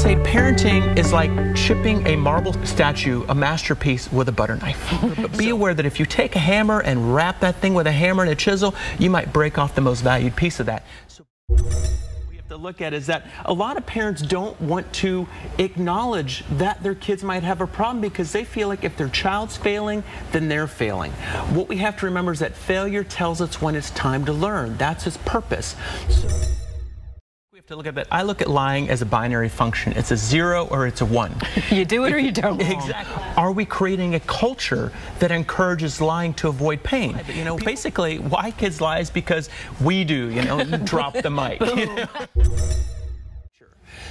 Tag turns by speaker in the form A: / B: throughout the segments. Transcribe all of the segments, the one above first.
A: say parenting is like chipping a marble statue, a masterpiece, with a butter knife. But be aware that if you take a hammer and wrap that thing with a hammer and a chisel, you might break off the most valued piece of that. So we have to look at is that a lot of parents don't want to acknowledge that their kids might have a problem because they feel like if their child's failing, then they're failing. What we have to remember is that failure tells us when it's time to learn. That's its purpose. So we have to look at that. I look at lying as a binary function. It's a 0 or it's a 1.
B: You do it or you don't.
A: Exactly. Are we creating a culture that encourages lying to avoid pain? But, you know, basically, why kids lie is because we do, you know, drop the mic. You know?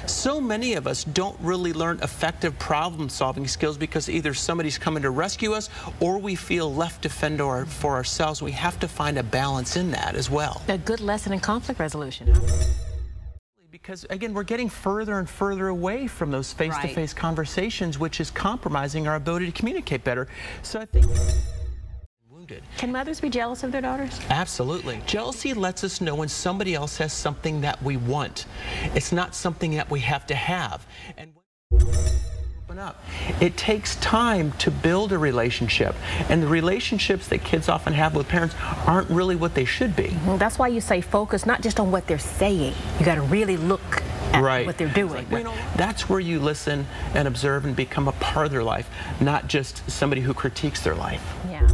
A: So many of us don't really learn effective problem-solving skills because either somebody's coming to rescue us or we feel left to fend for ourselves. We have to find a balance in that as well.
B: A good lesson in conflict resolution.
A: Because, again, we're getting further and further away from those face-to-face conversations, which is compromising our ability to communicate better. So I think...
B: Can mothers be jealous of their daughters?
A: Absolutely. Jealousy lets us know when somebody else has something that we want. It's not something that we have to have. And when we open up, it takes time to build a relationship. And the relationships that kids often have with parents aren't really what they should be.
B: Well, that's why you say focus not just on what they're saying. You got to really look at what they're doing.
A: You know, that's where you listen and observe and become a part of their life, not just somebody who critiques their life.
B: Yeah.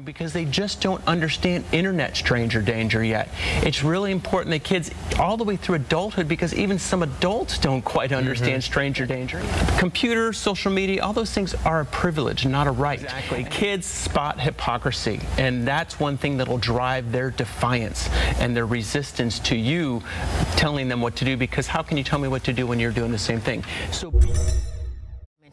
A: Because they just don't understand internet stranger danger yet. It's really important that kids all the way through adulthood, because even some adults don't quite understand stranger danger. Computers, social media, all those things are a privilege, not a right. Exactly. Kids spot hypocrisy, and that's one thing that'll drive their defiance and their resistance to you telling them what to do, because how can you tell me what to do when you're doing the same thing? So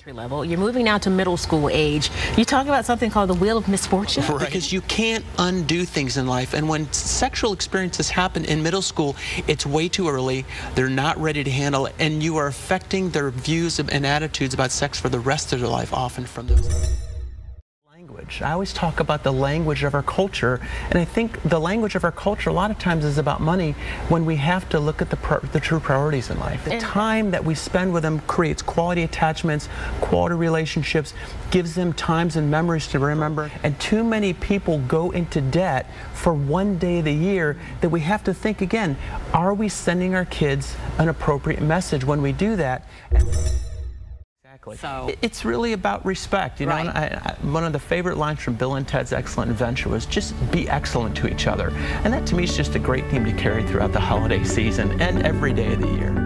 B: level. You're moving now to middle school age. You talk about something called the wheel of misfortune.
A: Right. Because you can't undo things in life, and when sexual experiences happen in middle school, it's way too early. They're not ready to handle it, and you are affecting their views and attitudes about sex for the rest of their life, often from those. I always talk about the language of our culture, and I think the language of our culture a lot of times is about money when we have to look at the true priorities in life. The time that we spend with them creates quality attachments, quality relationships, gives them times and memories to remember, and too many people go into debt for one day of the year that we have to think again, are we sending our kids an appropriate message when we do that? So it's really about respect, you know. And one of the favorite lines from Bill and Ted's Excellent Adventure was just be excellent to each other, and that to me is just a great theme to carry throughout the holiday season and every day of the year.